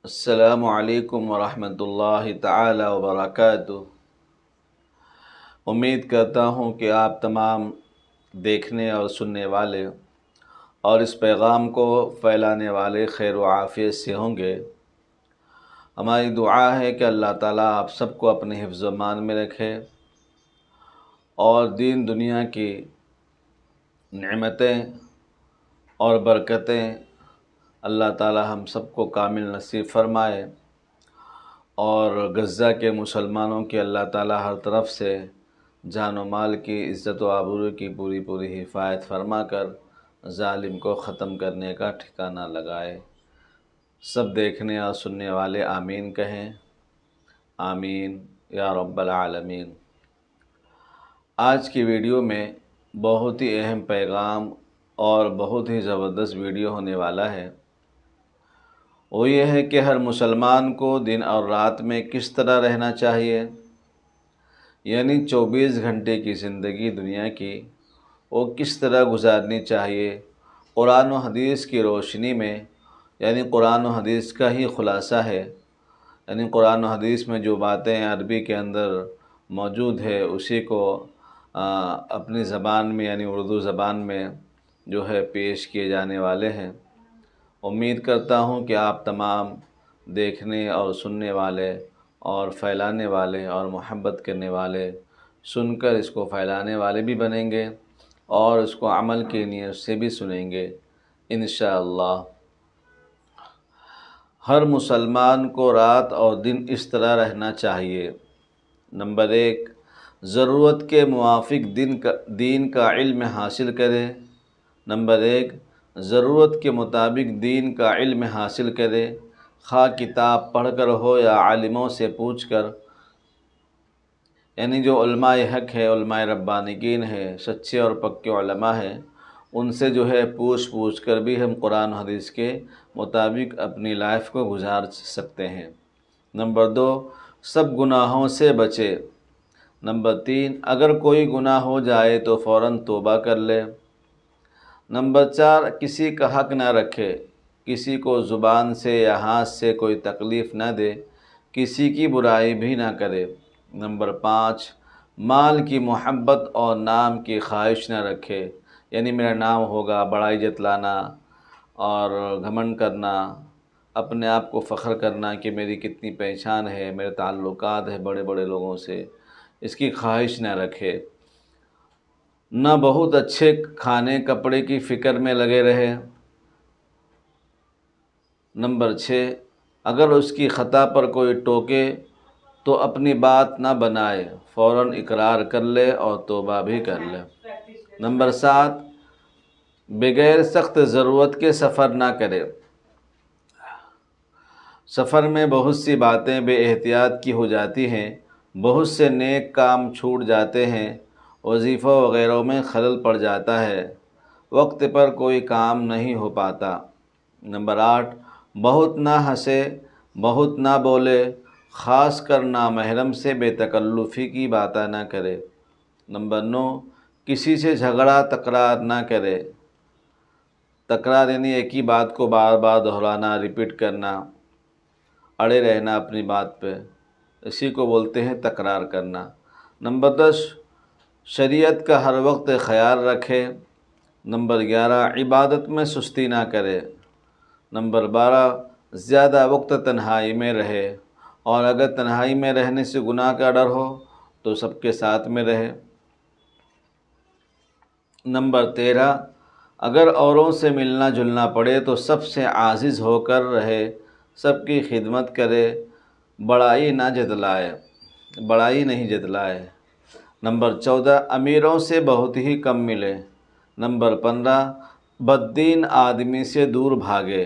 السلام علیکم ورحمۃ اللہ تعالی وبرکاتہ۔ امید کرتا ہوں کہ آپ تمام دیکھنے اور سننے والے اور اس پیغام کو پھیلانے والے خیر و عافیت سے ہوں گے۔ ہماری دعا ہے کہ اللہ تعالیٰ آپ سب کو اپنے حفظ و امان میں رکھے اور دین دنیا کی نعمتیں اور برکتیں اللہ تعالیٰ ہم سب کو کامل نصیب فرمائے، اور غزہ کے مسلمانوں کی اللہ تعالیٰ ہر طرف سے جان و مال کی عزت و آبرو کی پوری حفاظت فرما کر ظالم کو ختم کرنے کا ٹھکانہ لگائے۔ سب دیکھنے اور سننے والے آمین کہیں، آمین یا رب العالمین۔ آج کی ویڈیو میں بہت ہی اہم پیغام اور بہت ہی زبردست ویڈیو ہونے والا ہے۔ وہ یہ ہے کہ ہر مسلمان کو دن اور رات میں کس طرح رہنا چاہیے، یعنی 24 گھنٹے کی زندگی دنیا کی وہ کس طرح گزارنی چاہیے قرآن و حدیث کی روشنی میں، یعنی قرآن و حدیث کا ہی خلاصہ ہے، یعنی قرآن و حدیث میں جو باتیں عربی کے اندر موجود ہے اسی کو اپنی زبان میں یعنی اردو زبان میں جو ہے پیش کیے جانے والے ہیں۔ امید کرتا ہوں کہ آپ تمام دیکھنے اور سننے والے اور پھیلانے والے اور محبت کرنے والے سن کر اس کو پھیلانے والے بھی بنیں گے اور اس کو عمل کی نیت سے بھی سنیں گے انشاءاللہ۔ ہر مسلمان کو رات اور دن اس طرح رہنا چاہیے۔ نمبر 1، ضرورت کے موافق دین کا علم حاصل کرے۔ نمبر 1، ضرورت کے مطابق دین کا علم حاصل کرے، خواہ کتاب پڑھ کر ہو یا عالموں سے پوچھ کر، یعنی جو علماء حق ہے، علماء ربانیین ہے، سچے اور پکے علماء ہیں، ان سے جو ہے پوچھ کر بھی ہم قرآن و حدیث کے مطابق اپنی لائف کو گزار سکتے ہیں۔ نمبر 2، سب گناہوں سے بچے۔ نمبر 3، اگر کوئی گناہ ہو جائے تو فوراً توبہ کر لے۔ نمبر 4، کسی کا حق نہ رکھے، کسی کو زبان سے یا ہاتھ سے کوئی تکلیف نہ دے، کسی کی برائی بھی نہ کرے۔ نمبر 5، مال کی محبت اور نام کی خواہش نہ رکھے، یعنی میرا نام ہوگا، بڑائی جتلانا اور گھمنڈ کرنا، اپنے آپ کو فخر کرنا کہ میری کتنی پہچان ہے، میرے تعلقات ہیں بڑے لوگوں سے، اس کی خواہش نہ رکھے۔ نہ بہت اچھے کھانے کپڑے کی فکر میں لگے رہے۔ نمبر 6، اگر اس کی خطا پر کوئی ٹوکے تو اپنی بات نہ بنائے، فوراً اقرار کر لے اور توبہ بھی کر لے۔ نمبر 7، بغیر سخت ضرورت کے سفر نہ کرے۔ سفر میں بہت سی باتیں بے احتیاط کی ہو جاتی ہیں، بہت سے نیک کام چھوٹ جاتے ہیں، وظیفہ وغیرہ میں خلل پڑ جاتا ہے، وقت پر کوئی کام نہیں ہو پاتا۔ نمبر 8، بہت نہ ہنسے، بہت نہ بولے، خاص کر نامحرم سے بے تکلفی کی باتیں نہ کرے۔ نمبر 9، کسی سے جھگڑا تکرار نہ کرے۔ تکرار یعنی ایک ہی بات کو بار بار دہرانا، ریپیٹ کرنا، اڑے رہنا اپنی بات پہ، اسی کو بولتے ہیں تکرار کرنا۔ نمبر 10، شریعت کا ہر وقت خیال رکھے۔ نمبر 11، عبادت میں سستی نہ کرے۔ نمبر 12، زیادہ وقت تنہائی میں رہے، اور اگر تنہائی میں رہنے سے گناہ کا ڈر ہو تو سب کے ساتھ میں رہے۔ نمبر 13، اگر اوروں سے ملنا جلنا پڑے تو سب سے عاجز ہو کر رہے، سب کی خدمت کرے، بڑائی نہیں جتلائے۔ نمبر 14، امیروں سے بہت ہی کم ملے۔ نمبر 15، بددین آدمی سے دور بھاگے،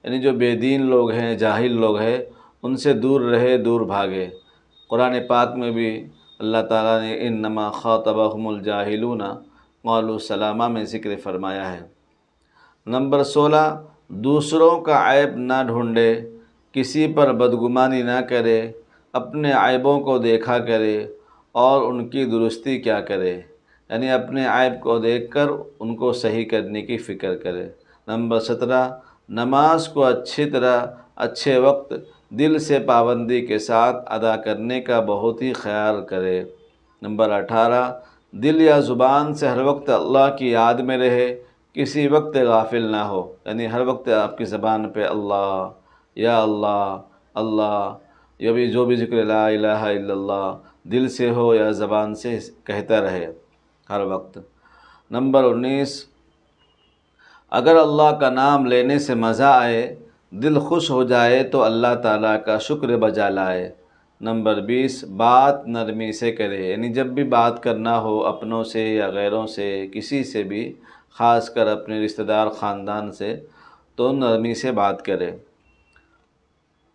یعنی جو بے دین لوگ ہیں، جاہل لوگ ہیں، ان سے دور رہے، دور بھاگے۔ قرآن پاک میں بھی اللہ تعالیٰ نے انما خاطبہم الجاہلون قالوا سلاما میں ذکر فرمایا ہے۔ نمبر 16، دوسروں کا عیب نہ ڈھونڈے، کسی پر بدگمانی نہ کرے، اپنے عیبوں کو دیکھا کرے اور ان کی درستی کیا کرے، یعنی اپنے عیب کو دیکھ کر ان کو صحیح کرنے کی فکر کرے۔ نمبر 17، نماز کو اچھی طرح اچھے وقت دل سے پابندی کے ساتھ ادا کرنے کا بہت ہی خیال کرے۔ نمبر 18، دل یا زبان سے ہر وقت اللہ کی یاد میں رہے، کسی وقت غافل نہ ہو، یعنی ہر وقت آپ کی زبان پہ اللہ، یا اللہ، اللہ، یہ بھی جو بھی ذکر لا الہ الا اللہ دل سے ہو یا زبان سے کہتا رہے ہر وقت۔ نمبر 19، اگر اللہ کا نام لینے سے مزہ آئے، دل خوش ہو جائے تو اللہ تعالیٰ کا شکر بجا لائے۔ نمبر 20، بات نرمی سے کرے، یعنی جب بھی بات کرنا ہو اپنوں سے یا غیروں سے، کسی سے بھی، خاص کر اپنے رشتہ دار خاندان سے، تو نرمی سے بات کرے۔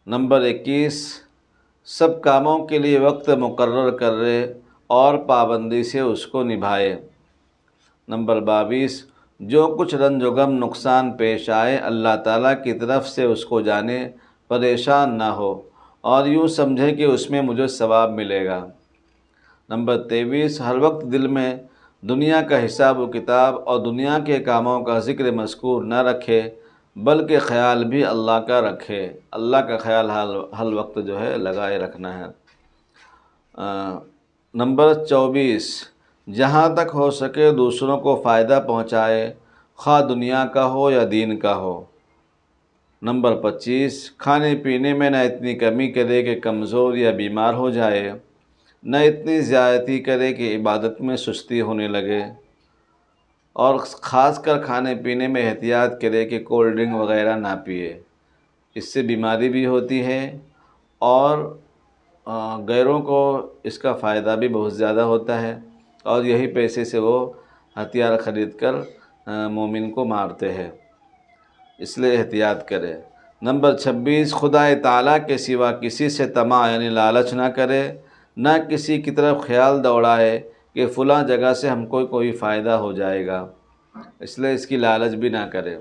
نمبر 21، سب کاموں کے لیے وقت مقرر کرے اور پابندی سے اس کو نبھائے۔ نمبر 22، جو کچھ رنج و غم نقصان پیش آئے اللہ تعالیٰ کی طرف سے اس کو جانے، پریشان نہ ہو اور یوں سمجھے کہ اس میں مجھے ثواب ملے گا۔ نمبر 23، ہر وقت دل میں دنیا کا حساب و کتاب اور دنیا کے کاموں کا ذکر مذکور نہ رکھے، بلکہ خیال بھی اللہ کا رکھے، اللہ کا خیال ہر وقت جو ہے لگائے رکھنا ہے۔ نمبر 24، جہاں تک ہو سکے دوسروں کو فائدہ پہنچائے، خواہ دنیا کا ہو یا دین کا ہو۔ نمبر 25، کھانے پینے میں نہ اتنی کمی کرے کہ کمزور یا بیمار ہو جائے، نہ اتنی زیادتی کرے کہ عبادت میں سستی ہونے لگے، اور خاص کر کھانے پینے میں احتیاط کرے کہ کولڈ ڈرنک وغیرہ نہ پیے، اس سے بیماری بھی ہوتی ہے اور غیروں کو اس کا فائدہ بھی بہت زیادہ ہوتا ہے، اور یہی پیسے سے وہ ہتھیار خرید کر مومن کو مارتے ہیں، اس لیے احتیاط کرے۔ نمبر 26، خدا تعالیٰ کے سوا کسی سے طمع یعنی لالچ نہ کرے، نہ کسی کی طرف خیال دوڑائے کہ فلاں جگہ سے ہم کو کوئی فائدہ ہو جائے گا، اس لیے اس کی لالچ بھی نہ کرے۔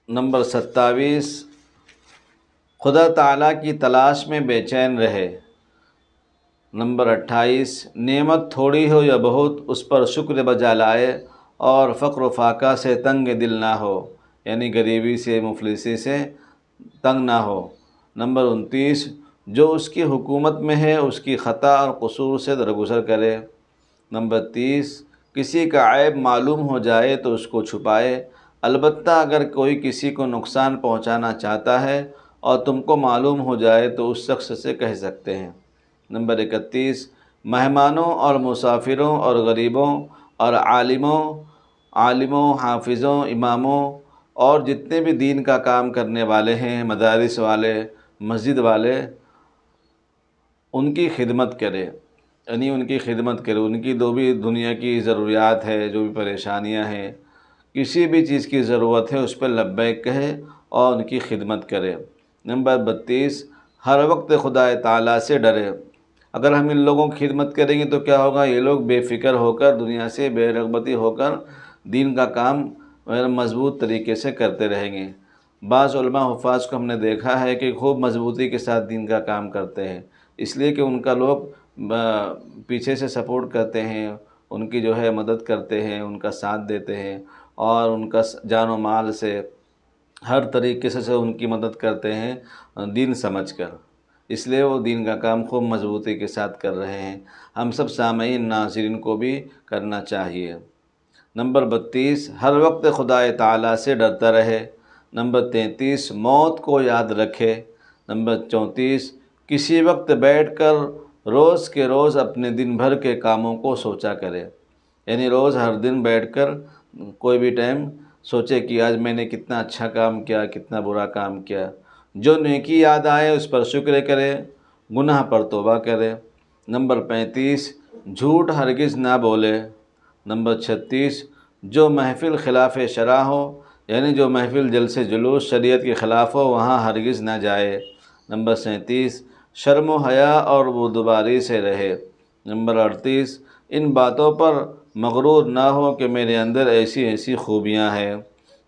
نمبر 27، خدا تعالیٰ کی تلاش میں بے چین رہے۔ نمبر 28، نعمت تھوڑی ہو یا بہت اس پر شکر بجا لائے اور فقر و فاقہ سے تنگ دل نہ ہو، یعنی غریبی سے مفلسی سے تنگ نہ ہو۔ نمبر 29، جو اس کی حکومت میں ہے اس کی خطا اور قصور سے درگزر کرے۔ نمبر 30، کسی کا عیب معلوم ہو جائے تو اس کو چھپائے، البتہ اگر کوئی کسی کو نقصان پہنچانا چاہتا ہے اور تم کو معلوم ہو جائے تو اس شخص سے کہہ سکتے ہیں۔ نمبر 31، مہمانوں اور مسافروں اور غریبوں اور عالموں، حافظوں، اماموں اور جتنے بھی دین کا کام کرنے والے ہیں، مدارس والے، مسجد والے، ان کی خدمت کرے، یعنی ان کی خدمت کرے، ان کی جو بھی دنیا کی ضروریات ہے، جو بھی پریشانیاں ہیں، کسی بھی چیز کی ضرورت ہے اس پہ لبیک کہے اور ان کی خدمت کرے۔ نمبر 32، ہر وقت خدا تعالیٰ سے ڈرے۔ اگر ہم ان لوگوں کی خدمت کریں گے تو کیا ہوگا، یہ لوگ بے فکر ہو کر، دنیا سے بے رغبتی ہو کر دین کا کام مضبوط طریقے سے کرتے رہیں گے۔ بعض علماء حفاظ کو ہم نے دیکھا ہے کہ خوب مضبوطی کے ساتھ دین کا کام کرتے ہیں، اس لیے کہ ان کا لوگ پیچھے سے سپورٹ کرتے ہیں، ان کی جو ہے مدد کرتے ہیں، ان کا ساتھ دیتے ہیں اور ان کا جان و مال سے ہر طریقے سے ان کی مدد کرتے ہیں دین سمجھ کر، اس لیے وہ دین کا کام خوب مضبوطی کے ساتھ کر رہے ہیں۔ ہم سب سامعین ناظرین کو بھی کرنا چاہیے۔ نمبر 32، ہر وقت خدا تعالیٰ سے ڈرتا رہے۔ نمبر 33، موت کو یاد رکھے۔ نمبر 34، کسی وقت بیٹھ کر روز کے روز اپنے دن بھر کے کاموں کو سوچا کرے، یعنی روز ہر دن بیٹھ کر کوئی بھی ٹائم سوچے کہ آج میں نے کتنا اچھا کام کیا، کتنا برا کام کیا، جو نیکی یاد آئے اس پر شکر کرے، گناہ پر توبہ کرے۔ نمبر 35، جھوٹ ہرگز نہ بولے۔ نمبر 36، جو محفل خلاف شرع ہو، یعنی جو محفل جلسے جلوس شریعت کے خلاف ہو وہاں ہرگز نہ جائے۔ نمبر 37، شرم و حیا اور بردباری سے رہے۔ نمبر 38، ان باتوں پر مغرور نہ ہو کہ میرے اندر ایسی ایسی خوبیاں ہیں۔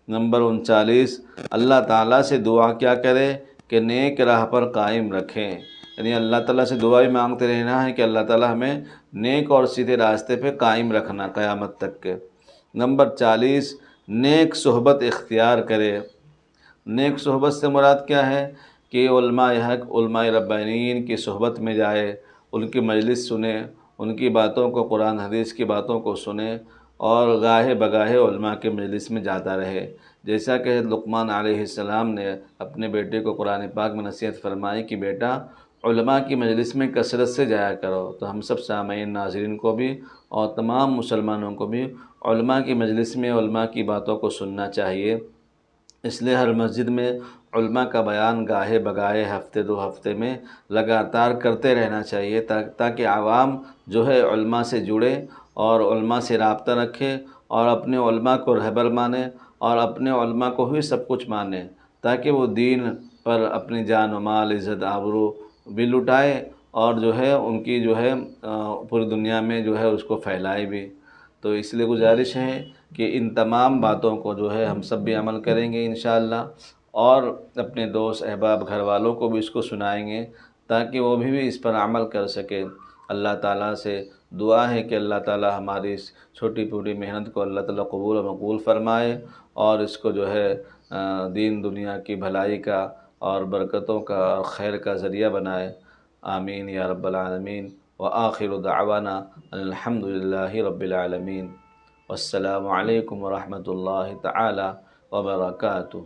نمبر 39، اللہ تعالیٰ سے دعا کیا کرے کہ نیک راہ پر قائم رکھیں، یعنی اللہ تعالیٰ سے دعا ہی مانگتے رہنا ہے کہ اللہ تعالیٰ ہمیں نیک اور سیدھے راستے پہ قائم رکھنا قیامت تک کے۔ نمبر 40، نیک صحبت اختیار کرے۔ نیک صحبت سے مراد کیا ہے کہ علماء حق، علماء ربانیین کی صحبت میں جائے، ان کی مجلس سنے، ان کی باتوں کو، قرآن حدیث کی باتوں کو سنے، اور گاہے بگاہے علماء کے مجلس میں جاتا رہے۔ جیسا کہ لقمان علیہ السلام نے اپنے بیٹے کو قرآن پاک میں نصیحت فرمائی کہ بیٹا علماء کی مجلس میں کثرت سے جایا کرو۔ تو ہم سب سامعین ناظرین کو بھی اور تمام مسلمانوں کو بھی علماء کی مجلس میں علماء کی باتوں کو سننا چاہیے۔ اس لیے ہر مسجد میں علماء کا بیان گاہے بگاہے، ہفتے دو ہفتے میں لگاتار کرتے رہنا چاہیے، تاکہ عوام جو ہے علماء سے جڑے اور علماء سے رابطہ رکھے اور اپنے علماء کو رہبر مانے اور اپنے علماء کو ہی سب کچھ مانے، تاکہ وہ دین پر اپنی جان و مال، عزت آبرو بھی لٹائے اور جو ہے ان کی جو ہے پوری دنیا میں جو ہے اس کو پھیلائے بھی۔ تو اس لیے گزارش ہے کہ ان تمام باتوں کو جو ہے ہم سب بھی عمل کریں گے انشاءاللہ، اور اپنے دوست احباب گھر والوں کو بھی اس کو سنائیں گے تاکہ وہ بھی اس پر عمل کر سکے۔ اللہ تعالیٰ سے دعا ہے کہ اللہ تعالیٰ ہماری اس چھوٹی پوری محنت کو اللہ تعالیٰ قبول و مقبول فرمائے، اور اس کو جو ہے دین دنیا کی بھلائی کا اور برکتوں کا اور خیر کا ذریعہ بنائے۔ آمین یا رب العالمین۔ وآخر دعوانا ان الحمد للہ رب العالمین۔ والسلام علیکم ورحمۃ اللہ تعالی وبرکاتہ۔